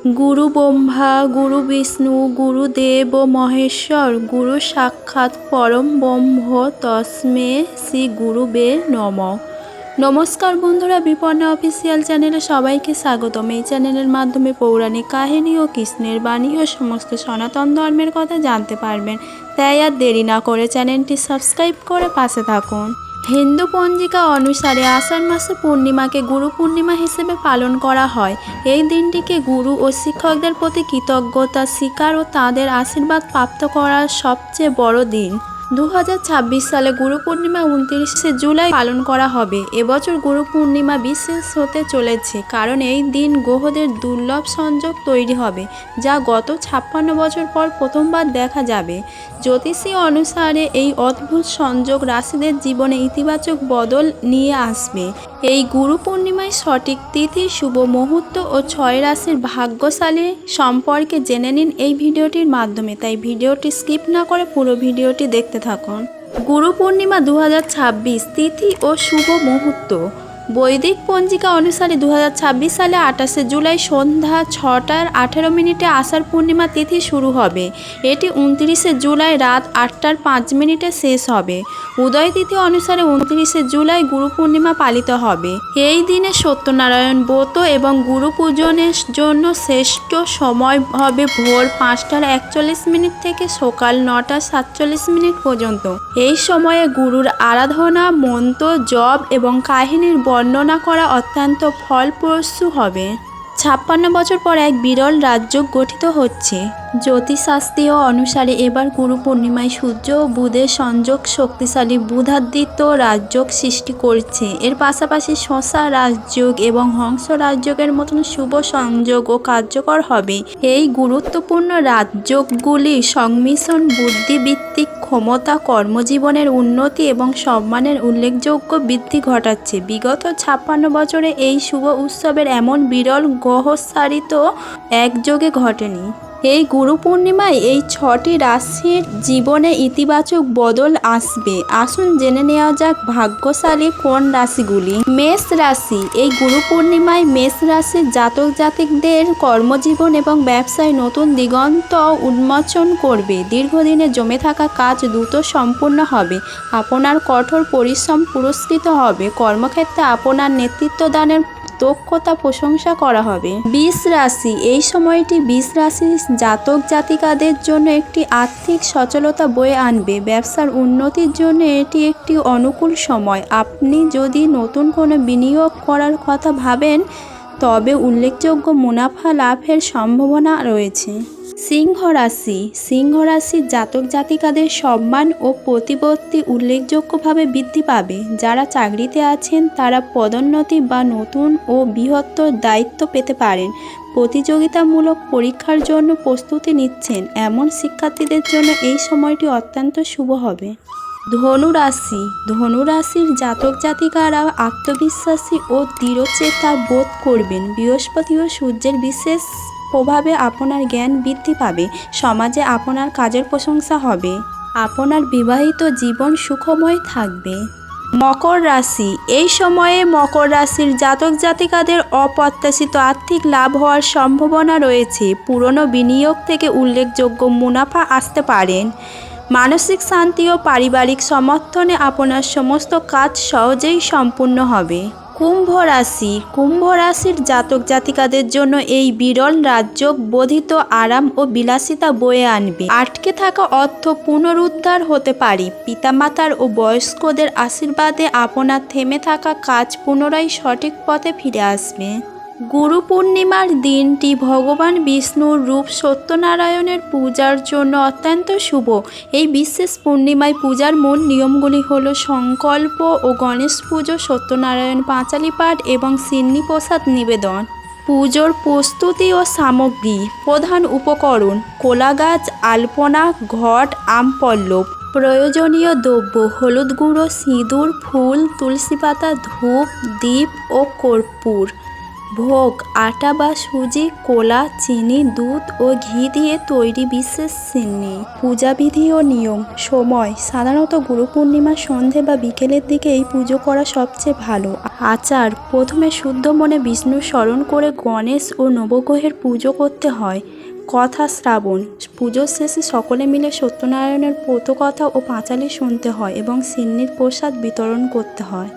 গুরু ব্রহ্মা গুরু বিষ্ণু গুরুদেব মহেশ্বর গুরু সাক্ষাৎ পরম ব্রহ্ম তস্মে শ্রী গুরুবে নমঃ। নমস্কার বন্ধুরা, বিপন্না অফিসিয়াল চ্যানেলে সবাইকে স্বাগতম। এই চ্যানেলের মাধ্যমে পৌরাণিক কাহিনী ও কৃষ্ণের বাণী ও সমস্ত সনাতন ধর্মের কথা জানতে পারবেন। তাই আর দেরি না করে চ্যানেলটি সাবস্ক্রাইব করে পাশে থাকুন। হিন্দু পঞ্জিকা অনুসারে আষাঢ় মাসে পূর্ণিমাকে গুরু পূর্ণিমা হিসেবে পালন করা হয়। এই দিনটিকে গুরু ও শিক্ষকদের প্রতি কৃতজ্ঞতা স্বীকার ও তাঁদের আশীর্বাদ প্রাপ্ত করার সবচেয়ে বড় দিন। 2026 সালে গুরু পূর্ণিমা 29শে জুলাই পালন করা হবে। এবছর গুরু পূর্ণিমা বিশেষ হতে চলেছে, কারণ এই দিন গ্রহদের দুর্লভ সংযোগ তৈরি হবে, যা গত 56 বছর পর প্রথমবার দেখা যাবে। জ্যোতিষী অনুসারে এই অদ্ভুত সংযোগ রাশিদের জীবনে ইতিবাচক বদল নিয়ে আসবে। এই গুরু পূর্ণিমায় সঠিক তিথি, শুভ মুহূর্ত ও 6 রাশির ভাগ্যশালী সম্পর্কে জেনে নিন এই ভিডিওটির মাধ্যমে। তাই ভিডিওটি স্কিপ না করে পুরো ভিডিওটি দেখতে থাকুন। গুরু পূর্ণিমা 2026 তিথি ও শুভ মুহূর্ত। বৈদিক পঞ্জিকা অনুসারে 2026 সালে 28শে জুলাই সন্ধ্যা 6:18 আষাঢ় পূর্ণিমা তিথি শুরু হবে। এটি 29শে জুলাই রাত 8:05 শেষ হবে। উদয় তিথি অনুসারে 29শে জুলাই গুরু পূর্ণিমা পালিত হবে। এই দিনে সত্যনারায়ণ ব্রত এবং গুরু পূজনের জন্য শ্রেষ্ঠ সময় হবে ভোর 5:41 থেকে সকাল 9:47 পর্যন্ত। এই সময়ে গুরুর আরাধনা, মন্ত্র জপ এবং কাহিনীর বর্ণনা করা অত্যন্ত ফলপ্রসূ হবে। 56 বছর পর এক বিরল রাজযোগ গঠিত হচ্ছে। জ্যোতিষশাস্ত্রীয় অনুসারে এবার গুরু পূর্ণিমায় সূর্য ও বুধের সংযোগ শক্তিশালী বুধাদিত্য রাজযোগ সৃষ্টি করছে। এর পাশাপাশি শশা রাজযোগ এবং হংস রাজযোগের মতন শুভ সংযোগও কার্যকর হবে। এই গুরুত্বপূর্ণ রাজযোগগুলির সংমিশ্রণ বুদ্ধিভিত্তিক ক্ষমতা, কর্মজীবনের উন্নতি এবং সম্মানের উল্লেখযোগ্য বৃদ্ধি ঘটাচ্ছে। বিগত 56 বছরে এই শুভ উৎসবের এমন বিরল গ্রহসারিত একযোগে ঘটেনি। এই গুরু পূর্ণিমায় এই 6টি রাশির জীবনে ইতিবাচক বদল আসবে। আসুন জেনে নেওয়া যাক ভাগ্যশালী কোন রাশিগুলি। মেষ রাশি। এই গুরু পূর্ণিমায় মেষ রাশির জাতক জাতিকদের কর্মজীবন এবং ব্যবসায় নতুন দিগন্ত উন্মোচন করবে। দীর্ঘদিনে জমে থাকা কাজ দ্রুত সম্পূর্ণ হবে। আপনার কঠোর পরিশ্রম পুরস্কৃত হবে। কর্মক্ষেত্রে আপনার নেতৃত্বদানের দক্ষতা প্রশংসা করা হবে। বৃষ রাশি। এই সময়টি বৃষ রাশির জাতক জাতিকাদের জন্য একটি আর্থিক সচলতা বয়ে আনবে। ব্যবসার উন্নতির জন্য এটি একটি অনুকূল সময়। আপনি যদি নতুন কোনো বিনিয়োগ করার কথা ভাবেন, তবে উল্লেখযোগ্য মুনাফা লাভের সম্ভাবনা রয়েছে। সিংহ রাশি। সিংহ রাশির জাতক জাতিকাদের সম্মান ও প্রতিপত্তি উল্লেখযোগ্যভাবে বৃদ্ধি পাবে। যারা চাকরিতে আছেন তারা পদোন্নতি বা নতুন ও বৃহত্তর দায়িত্ব পেতে পারেন। প্রতিযোগিতামূলক পরীক্ষার জন্য প্রস্তুতি নিচ্ছেন এমন শিক্ষার্থীদের জন্য এই সময়টি অত্যন্ত শুভ হবে। ধনু রাশি। ধনু রাশির জাতক জাতিকারা আত্মবিশ্বাসী ও দৃঢ়চেতা বোধ করবেন। বৃহস্পতি ও সূর্যের বিশেষ প্রভাবে আপনার জ্ঞান বৃদ্ধি পাবে। সমাজে আপনার কাজের প্রশংসা হবে। আপনার বিবাহিত জীবন সুখময় থাকবে। মকর রাশি। এই সময়ে মকর রাশির জাতক জাতিকাদের অপ্রত্যাশিত আর্থিক লাভ হওয়ার সম্ভাবনা রয়েছে। পুরনো বিনিয়োগ থেকে উল্লেখযোগ্য মুনাফা আসতে পারেন। মানসিক শান্তি ও পারিবারিক সমর্থনে আপনার সমস্ত কাজ সহজেই সম্পূর্ণ হবে। কুম্ভ রাশি। কুম্ভ রাশির জাতক জাতিকাদের জন্য এই বিরল রাজযোগ বর্ধিত আরাম ও বিলাসিতা বয়ে আনবে। আটকে থাকা অর্থ পুনরুদ্ধার হতে পারে। পিতামাতার ও বয়স্কদের আশীর্বাদে আপনার থেমে থাকা কাজ পুনরায় সঠিক পথে ফিরে আসবে। গুরু পূর্ণিমার দিনটি ভগবান বিষ্ণুর রূপ সত্যনারায়ণের পূজার জন্য অত্যন্ত শুভ। এই বিশেষ পূর্ণিমায় পূজার মূল নিয়মগুলি হল সংকল্প ও গণেশ পুজো, সত্যনারায়ণ পাঁচালী পাঠ এবং সিন্নি প্রসাদ নিবেদন। পুজোর প্রস্তুতি ও সামগ্রী। প্রধান উপকরণ: কোলা গাছ, আলপনা, ঘট, আম পল্লব। প্রয়োজনীয় দ্রব্য: হলুদ গুঁড়ো, সিঁদুর, ফুল, তুলসী পাতা, ধূপ, দীপ ও কর্পূর। ভোগ আটা বা সুজি, কোলা, চিনি, দুধ ও ঘি দিয়ে তৈরি বিশেষ সিন্নি। পূজাবিধি ও নিয়ম। সময় সাধারণত গুরু পূর্ণিমার সন্ধে বা বিকেলের দিকে এই পুজো করা সবচেয়ে ভালো। আচার প্রথমে শুদ্ধ মনে বিষ্ণু স্মরণ করে গণেশ ও নবগ্রহের পুজো করতে হয়। কথা শ্রাবণ পুজোর শেষে সকলে মিলে সত্যনারায়ণের ব্রতকথা ও পাঁচালি শুনতে হয় এবং সিন্নির প্রসাদ বিতরণ করতে হয়।